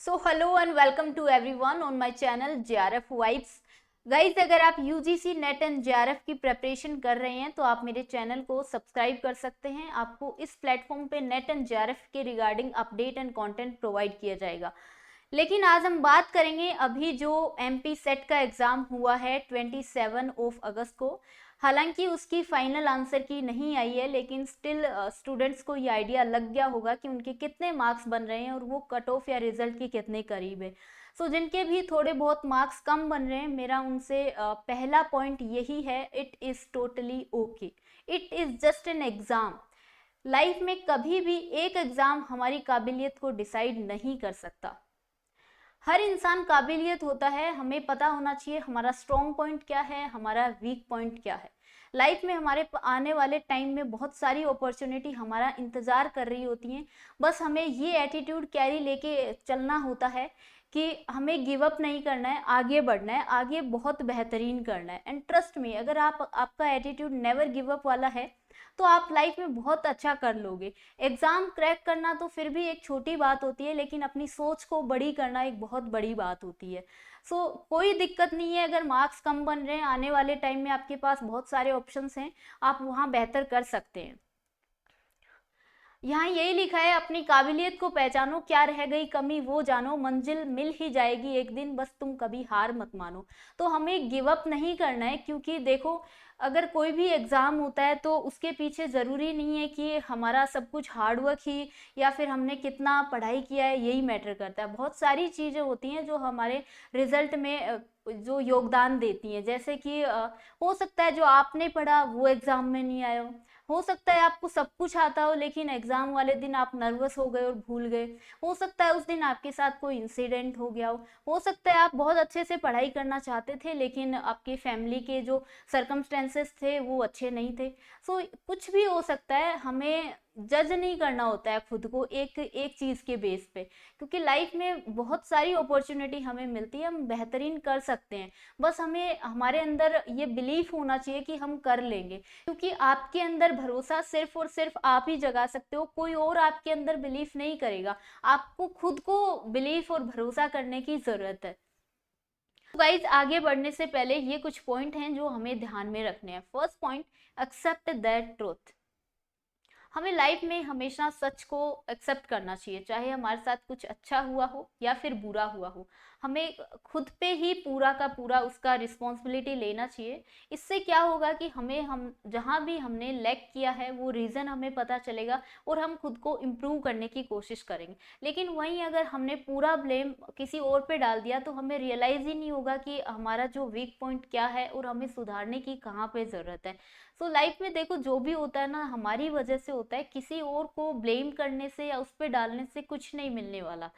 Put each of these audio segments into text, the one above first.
So hello and welcome to everyone on my channel JRF vibes. Guys, अगर आप UGC NET and JRF की preparation कर रहे हैं तो आप मेरे चैनल को सब्सक्राइब कर सकते हैं। आपको इस प्लेटफॉर्म पे नेट एंड जेआरएफ के regarding update and content provide किया जाएगा। लेकिन आज हम बात करेंगे अभी जो एमपी सेट का एग्ज़ाम हुआ है 27 अगस्त को। हालांकि उसकी फाइनल आंसर की नहीं आई है, लेकिन स्टिल स्टूडेंट्स को ये आइडिया लग गया होगा कि उनके कितने मार्क्स बन रहे हैं और वो कट ऑफ या रिजल्ट के कितने करीब है। सो जिनके भी थोड़े बहुत मार्क्स कम बन रहे हैं, मेरा उनसे पहला पॉइंट यही है, it is totally okay. It is just an exam. Life में कभी भी एक एग्ज़ाम हमारी काबिलियत को डिसाइड नहीं कर सकता। हर इंसान काबिलियत होता है, हमें पता होना चाहिए हमारा स्ट्रॉन्ग पॉइंट क्या है, हमारा वीक पॉइंट क्या है। लाइफ में हमारे आने वाले टाइम में बहुत सारी अपॉर्चुनिटी हमारा इंतज़ार कर रही होती हैं। बस हमें ये एटीट्यूड कैरी लेके चलना होता है कि हमें गिव अप नहीं करना है, आगे बढ़ना है, आगे बहुत बेहतरीन करना है। एंड ट्रस्ट में, अगर आपका एटीट्यूड नेवर गिव अप वाला है तो आप लाइफ में बहुत अच्छा कर लोगे। एग्ज़ाम क्रैक करना तो फिर भी एक छोटी बात होती है, लेकिन अपनी सोच को बड़ी करना एक बहुत बड़ी बात होती है। सो कोई दिक्कत नहीं है अगर मार्क्स कम बन रहे हैं, आने वाले टाइम में आपके पास बहुत सारे ऑप्शंस हैं, आप वहाँ बेहतर कर सकते हैं। यहाँ यही लिखा है, अपनी काबिलियत को पहचानो, क्या रह गई कमी वो जानो, मंजिल मिल ही जाएगी एक दिन, बस तुम कभी हार मत मानो। तो हमें गिव अप नहीं करना है, क्योंकि देखो, अगर कोई भी एग्ज़ाम होता है तो उसके पीछे ज़रूरी नहीं है कि हमारा सब कुछ हार्डवर्क ही या फिर हमने कितना पढ़ाई किया है यही मैटर करता है। बहुत सारी चीज़ें होती हैं जो हमारे रिजल्ट में जो योगदान देती हैं। जैसे कि हो सकता है जो आपने पढ़ा वो एग्ज़ाम में नहीं आया हो सकता है आपको सब कुछ आता हो लेकिन एग्ज़ाम वाले दिन आप नर्वस हो गए और भूल गए। हो सकता है उस दिन आपके साथ कोई इंसिडेंट हो गया हो सकता है आप बहुत अच्छे से पढ़ाई करना चाहते थे लेकिन आपके फैमिली के जो सर्कमस्टेंसेस थे वो अच्छे नहीं थे। सो कुछ भी हो सकता है, हमें जज नहीं करना होता है खुद को एक एक चीज़ के बेस पे, क्योंकि लाइफ में बहुत सारी अपॉर्चुनिटी हमें मिलती है, हम बेहतरीन कर सकते हैं। बस हमें हमारे अंदर ये बिलीफ होना चाहिए कि हम कर लेंगे, क्योंकि आपके अंदर भरोसा सिर्फ और सिर्फ आप ही जगा सकते हो, कोई और आपके अंदर बिलीफ नहीं करेगा। आपको खुद को बिलीफ और भरोसा करने की ज़रूरत है। गाइज, आगे बढ़ने से पहले ये कुछ पॉइंट हैं जो हमें ध्यान में रखने हैं। First point, accept that truth. हमें लाइफ में हमेशा सच को एक्सेप्ट करना चाहिए, चाहे हमारे साथ कुछ अच्छा हुआ हो या फिर बुरा हुआ हो। हमें खुद पे ही पूरा का पूरा उसका रिस्पॉन्सिबिलिटी लेना चाहिए। इससे क्या होगा कि हम जहाँ भी हमने लैक किया है वो रीज़न हमें पता चलेगा और हम खुद को इम्प्रूव करने की कोशिश करेंगे। लेकिन वहीं अगर हमने पूरा ब्लेम किसी और पे डाल दिया तो हमें रियलाइज़ ही नहीं होगा कि हमारा जो वीक पॉइंट क्या है और हमें सुधारने की कहाँ पे ज़रूरत है। सो लाइफ में देखो, जो भी होता है ना हमारी वजह से होता है, किसी और को ब्लेम करने से या उस पर डालने से कुछ नहीं मिलने वाला।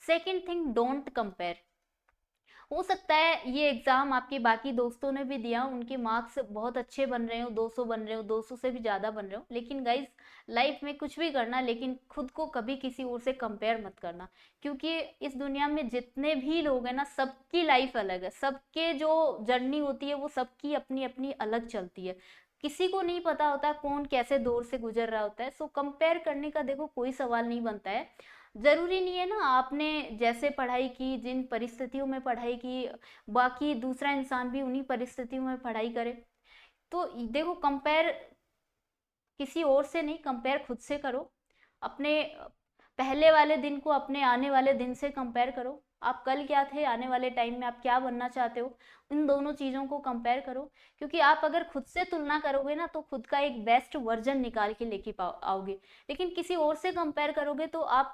Second thing, don't compare. हो सकता है ये एग्ज़ाम आपके बाकी दोस्तों ने भी दिया, उनके मार्क्स बहुत अच्छे बन रहे हो, 200 बन रहे हो, 200 से भी ज़्यादा बन रहे हो, लेकिन गाइज, लाइफ में कुछ भी करना लेकिन खुद को कभी किसी और से कंपेयर मत करना। क्योंकि इस दुनिया में जितने भी लोग हैं ना, सबकी लाइफ अलग है, सबके जो जर्नी होती है वो सबकी अपनी अपनी अलग चलती है। किसी को नहीं पता होता कौन कैसे दौर से गुजर रहा होता है। सो कंपेयर करने का देखो कोई सवाल नहीं बनता है। ज़रूरी नहीं है ना आपने जैसे पढ़ाई की, जिन परिस्थितियों में पढ़ाई की, बाकी दूसरा इंसान भी उन्हीं परिस्थितियों में पढ़ाई करे। तो देखो, कंपेयर किसी और से नहीं, कंपेयर खुद से करो। अपने पहले वाले दिन को अपने आने वाले दिन से कंपेयर करो। आप कल क्या थे, आने वाले टाइम में आप क्या बनना चाहते हो, इन दोनों चीज़ों को कंपेयर करो। क्योंकि आप अगर खुद से तुलना करोगे ना तो खुद का एक बेस्ट वर्जन निकाल के लेके आओगे। लेकिन किसी और से कंपेयर करोगे तो आप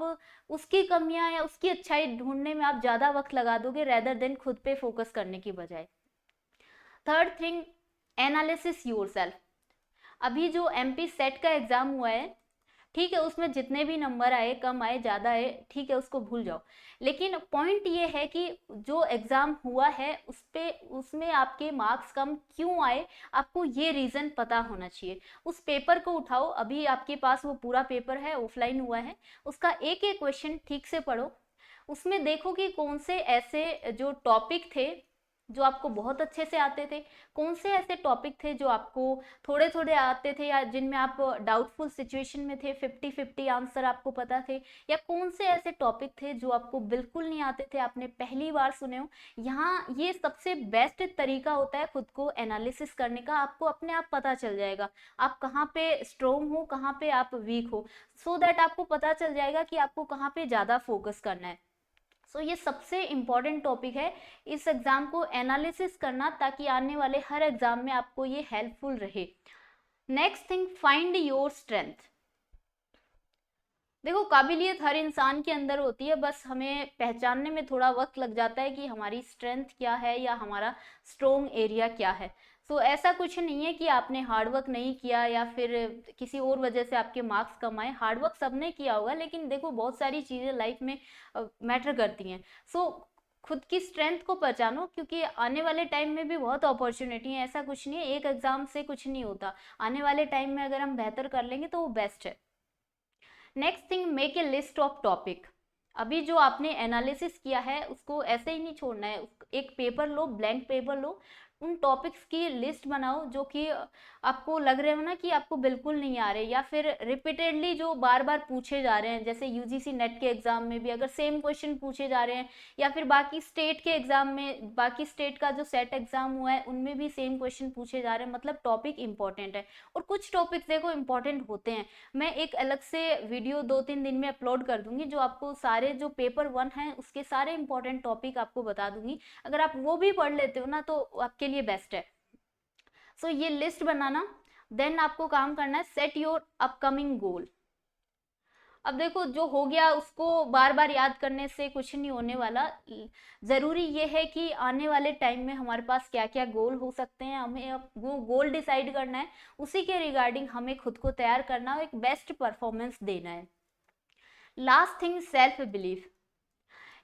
उसकी कमियां या उसकी अच्छाई ढूंढने में आप ज़्यादा वक्त लगा दोगे, रेदर देन खुद पे फोकस करने की बजाय। Third thing, analysis yourself. अभी जो एमपी सेट का एग्ज़ाम हुआ है, ठीक है, उसमें जितने भी नंबर आए, कम आए ज़्यादा आए, ठीक है, उसको भूल जाओ। लेकिन पॉइंट ये है कि जो एग्ज़ाम हुआ है उस पे उसमें आपके मार्क्स कम क्यों आए, आपको ये रीज़न पता होना चाहिए। उस पेपर को उठाओ, अभी आपके पास वो पूरा पेपर है, ऑफलाइन हुआ है, उसका एक एक क्वेश्चन ठीक से पढ़ो। उसमें देखो कि कौन से ऐसे जो टॉपिक थे जो आपको बहुत अच्छे से आते थे? कौन से ऐसे टॉपिक थे जो आपको थोड़े थोड़े आते थे या जिनमें आप डाउटफुल सिचुएशन में थे, 50-50 आंसर आपको पता थे? या कौन से ऐसे टॉपिक थे जो आपको बिल्कुल नहीं आते थे, आपने पहली बार सुने हो? यहाँ ये सबसे बेस्ट तरीका होता है खुद को एनालिसिस करने का। आपको अपने आप पता चल जाएगा आप कहाँ पे स्ट्रोंग हो, कहाँ पे आप वीक हो, सो दैट आपको पता चल जाएगा कि आपको कहाँ पे ज़्यादा फोकस करना है। सो ये सबसे इम्पॉर्टेंट टॉपिक है इस एग्जाम को एनालिसिस करना, ताकि आने वाले हर एग्जाम में आपको ये हेल्पफुल रहे। Next thing, find your strength. देखो, काबिलियत हर इंसान के अंदर होती है, बस हमें पहचानने में थोड़ा वक्त लग जाता है कि हमारी स्ट्रेंथ क्या है या हमारा स्ट्रोंग एरिया क्या है। सो ऐसा कुछ नहीं है कि आपने हार्डवर्क नहीं किया या फिर किसी और वजह से आपके मार्क्स कम आए। हार्डवर्क सबने किया होगा, लेकिन देखो बहुत सारी चीज़ें लाइफ में मैटर करती हैं। सो खुद की स्ट्रेंथ को पहचानो, क्योंकि आने वाले टाइम में भी बहुत अपॉर्चुनिटी है। ऐसा कुछ नहीं है, एक एग्जाम से कुछ नहीं होता। आने वाले टाइम में अगर हम बेहतर कर लेंगे तो वो बेस्ट है। Next thing, make a list of topic. अभी जो आपने एनालिसिस किया है उसको ऐसे ही नहीं छोड़ना है। एक पेपर लो, ब्लैंक पेपर लो, उन टॉपिक्स की लिस्ट बनाओ जो कि आपको लग रहे हो ना कि आपको बिल्कुल नहीं आ रहे, या फिर रिपीटेडली जो बार बार पूछे जा रहे हैं। जैसे यूजीसी नेट के एग्जाम में भी अगर सेम क्वेश्चन पूछे जा रहे हैं, या फिर बाकी स्टेट के एग्जाम में, बाकी स्टेट का जो सेट एग्जाम हुआ है उनमें भी सेम क्वेश्चन पूछे जा रहे हैं, मतलब टॉपिक इंपॉर्टेंट है। और कुछ टॉपिक्स देखो इंपॉर्टेंट होते हैं, मैं एक अलग से वीडियो 2-3 दिन में अपलोड कर दूंगी, जो आपको सारे जो पेपर 1 है उसके सारे इंपॉर्टेंट टॉपिक आपको बता दूंगी। अगर आप वो भी पढ़ लेते हो ना तो आपके लिए बेस्ट है। सो ये लिस्ट बनाना, देन आपको काम करना है सेट योर अपकमिंग गोल। अब देखो, जो हो गया उसको बार बार याद करने से कुछ नहीं होने वाला। जरूरी ये है कि आने वाले टाइम में हमारे पास क्या क्या गोल हो सकते हैं, हमें अब वो गोल डिसाइड करना है, उसी के रिगार्डिंग हमें खुद को तैयार करना है, एक बेस्ट परफॉर्मेंस देना है। Last thing, self belief.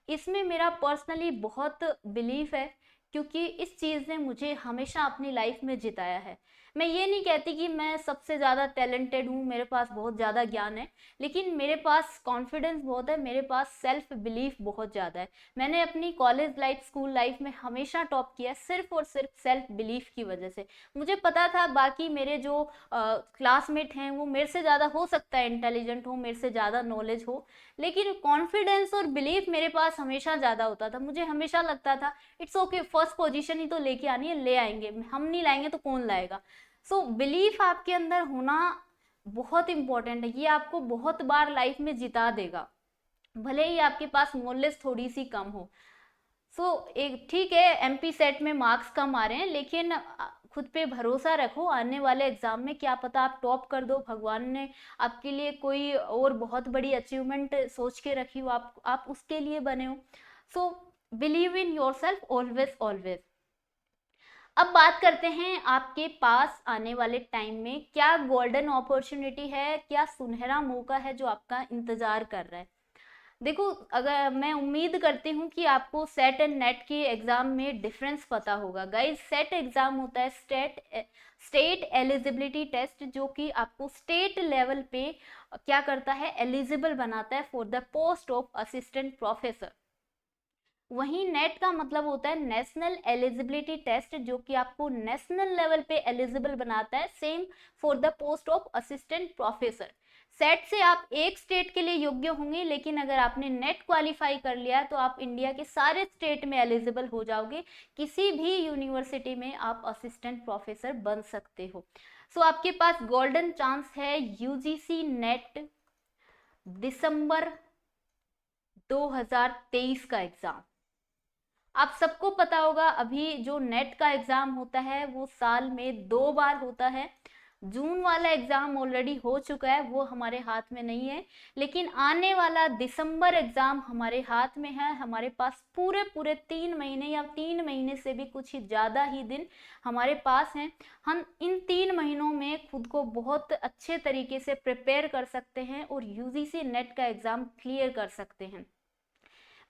इसमें मेरा पर्सनली बहुत बिलीफ है, क्योंकि इस चीज़ ने मुझे हमेशा अपनी लाइफ में जिताया है। मैं ये नहीं कहती कि मैं सबसे ज़्यादा टैलेंटेड हूँ, मेरे पास बहुत ज़्यादा ज्ञान है, लेकिन मेरे पास कॉन्फिडेंस बहुत है, मेरे पास सेल्फ बिलीफ बहुत ज़्यादा है। मैंने अपनी कॉलेज लाइफ, स्कूल लाइफ में हमेशा टॉप किया, सिर्फ और सिर्फ सेल्फ बिलीफ की वजह से। मुझे पता था बाकी मेरे जो क्लासमेट हैं वो मेरे से ज़्यादा हो सकता है इंटेलिजेंट हो, मेरे से ज़्यादा नॉलेज हो, लेकिन कॉन्फिडेंस और बिलीफ मेरे पास हमेशा ज़्यादा होता था। मुझे हमेशा लगता था इट्स ओके, फर्स्ट पोजीशन ही तो लेके आनी है, ले आएंगे, हम नहीं लाएंगे तो कौन लाएगा। सो बिलीफ आपके अंदर होना बहुत इंपॉर्टेंट है, ये आपको बहुत बार लाइफ में जिता देगा, भले ही आपके पास नॉलेज थोड़ी सी कम हो। एक ठीक है, एमपी सेट में मार्क्स कम आ रहे हैं, लेकिन खुद पे भरोसा रखो, आने वाले एग्जाम में क्या पता आप टॉप कर दो, भगवान ने आपके लिए कोई और बहुत बड़ी अचीवमेंट सोच के रखी हो, आप उसके लिए बने हो। So believe in your self always always. अब बात करते हैं आपके पास आने वाले टाइम में क्या गोल्डन अपॉर्चुनिटी है, क्या सुनहरा मौका है जो आपका इंतजार कर रहा है। देखो, अगर मैं उम्मीद करती हूँ कि आपको सेट एंड नेट के एग्जाम में डिफरेंस पता होगा। गाइस, सेट एग्जाम होता है स्टेट एलिजिबिलिटी टेस्ट, जो कि आपको स्टेट लेवल पे क्या करता है, एलिजिबल बनाता है for the post of assistant professor. वहीं नेट का मतलब होता है नेशनल एलिजिबिलिटी टेस्ट, जो कि आपको नेशनल लेवल पे एलिजिबल बनाता है, same for the post of assistant professor. Set से आप एक स्टेट के लिए योग्य होंगे, लेकिन अगर आपने नेट क्वालिफाई कर लिया तो आप इंडिया के सारे स्टेट में एलिजिबल हो जाओगे, किसी भी यूनिवर्सिटी में आप असिस्टेंट प्रोफेसर बन सकते हो। सो आपके पास गोल्डन चांस है यूजीसी नेट दिसंबर 2023 का एग्जाम। आप सबको पता होगा, अभी जो नेट का एग्जाम होता है वो साल में 2 बार होता है। जून वाला एग्जाम ऑलरेडी हो चुका है, वो हमारे हाथ में नहीं है, लेकिन आने वाला दिसंबर एग्जाम हमारे हाथ में है। हमारे पास पूरे पूरे 3 महीने या 3 महीने से भी कुछ ही ज़्यादा ही दिन हमारे पास हैं। हम इन 3 महीनों में खुद को बहुत अच्छे तरीके से प्रिपेयर कर सकते हैं और यूजीसी नेट का एग्जाम क्लियर कर सकते हैं।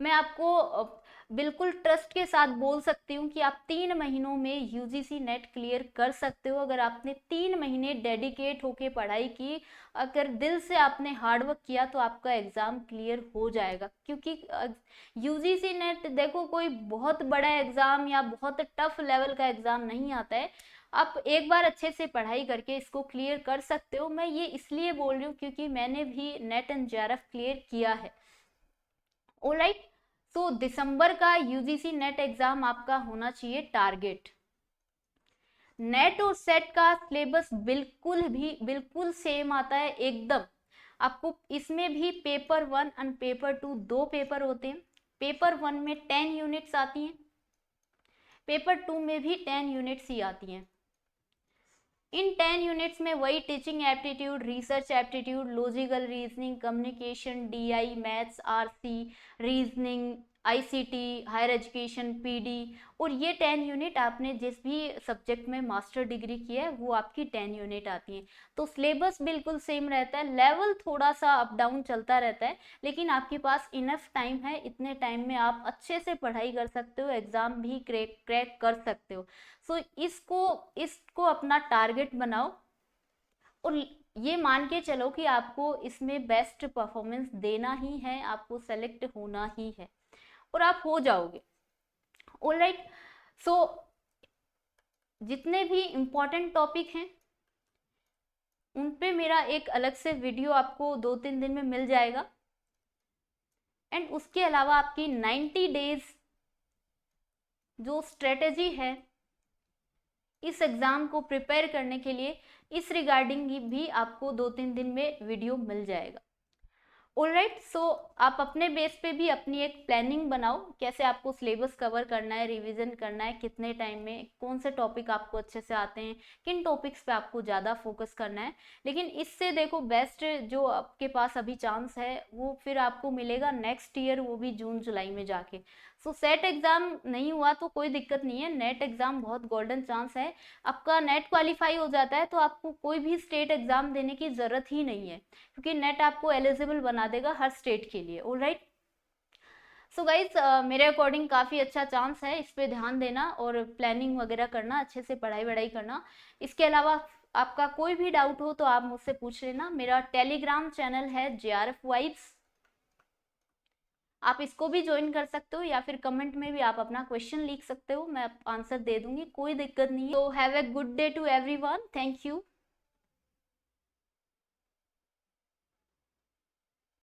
मैं आपको बिल्कुल ट्रस्ट के साथ बोल सकती हूँ कि आप 3 महीनों में यूजीसी नेट क्लियर कर सकते हो। अगर आपने 3 महीने डेडिकेट होके पढ़ाई की, अगर दिल से आपने हार्ड वर्क किया, तो आपका एग्ज़ाम क्लियर हो जाएगा। क्योंकि यूजीसी नेट देखो कोई बहुत बड़ा एग्ज़ाम या बहुत टफ लेवल का एग्ज़ाम नहीं आता है। आप एक बार अच्छे से पढ़ाई करके इसको क्लियर कर सकते हो। मैं ये इसलिए बोल रही हूँ क्योंकि मैंने भी नेट एंड जेआरएफ क्लियर किया है। ऑलराइट, सो दिसंबर का यूजीसी नेट एग्जाम आपका होना चाहिए टारगेट। नेट और सेट का सिलेबस बिल्कुल सेम आता है एकदम। आपको इसमें भी पेपर 1 और पेपर 2 दो पेपर होते हैं। पेपर 1 में 10 यूनिट्स आती हैं, पेपर 2 में भी 10 यूनिट्स ही आती हैं। इन 10 यूनिट्स में वही teaching aptitude, research aptitude, logical reasoning, communication, DI, maths, RC, reasoning, ICT, higher education, PD, और ये 10 यूनिट आपने जिस भी सब्जेक्ट में मास्टर डिग्री की है वो आपकी 10 यूनिट आती हैं। तो सिलेबस बिल्कुल सेम रहता है, लेवल थोड़ा सा अप डाउन चलता रहता है, लेकिन आपके पास इनफ टाइम है। इतने टाइम में आप अच्छे से पढ़ाई कर सकते हो, एग्जाम भी क्रैक कर सकते हो। सो इसको अपना टारगेट बनाओ और ये मान के चलो कि आपको इसमें बेस्ट परफॉर्मेंस देना ही है, आपको सेलेक्ट होना ही है और आप हो जाओगे। ऑलराइट, सो जितने भी इम्पोर्टेंट टॉपिक हैं उन पे मेरा एक अलग से वीडियो आपको 2-3 दिन में मिल जाएगा। एंड उसके अलावा आपकी 90 डेज जो स्ट्रेटेजी है इस एग्ज़ाम को प्रिपेयर करने के लिए, इस रिगार्डिंग भी आपको 2-3 दिन में वीडियो मिल जाएगा। ऑलराइट, सो आप अपने बेस पे भी अपनी एक प्लानिंग बनाओ, कैसे आपको सिलेबस कवर करना है, रिवीजन करना है, कितने टाइम में, कौन से टॉपिक आपको अच्छे से आते हैं, किन टॉपिक्स पे आपको ज़्यादा फोकस करना है। लेकिन इससे देखो बेस्ट जो आपके पास अभी चांस है वो फिर आपको मिलेगा नेक्स्ट ईयर, वो भी जून जुलाई में जाके। सो सेट एग्ज़ाम नहीं हुआ तो कोई दिक्कत नहीं है, नेट एग्ज़ाम बहुत गोल्डन चांस है। आपका नेट क्वालिफाई हो जाता है तो आपको कोई भी स्टेट एग्ज़ाम देने की ज़रूरत ही नहीं है, क्योंकि नेट आपको एलिजिबल बना देगा हर स्टेट के लिए। ऑलराइट, सो गाइज मेरे अकॉर्डिंग काफ़ी अच्छा चांस है, इस पे ध्यान देना और प्लानिंग वगैरह करना, अच्छे से पढ़ाई वढ़ाई करना। इसके अलावा आपका कोई भी डाउट हो तो आप मुझसे पूछ लेना। मेरा टेलीग्राम चैनल है जेआरएफ वाइब्स, आप इसको भी ज्वाइन कर सकते हो, या फिर कमेंट में भी आप अपना क्वेश्चन लिख सकते हो, मैं आंसर दे दूंगी, कोई दिक्कत नहीं है। तो have a good day to everyone, thank you.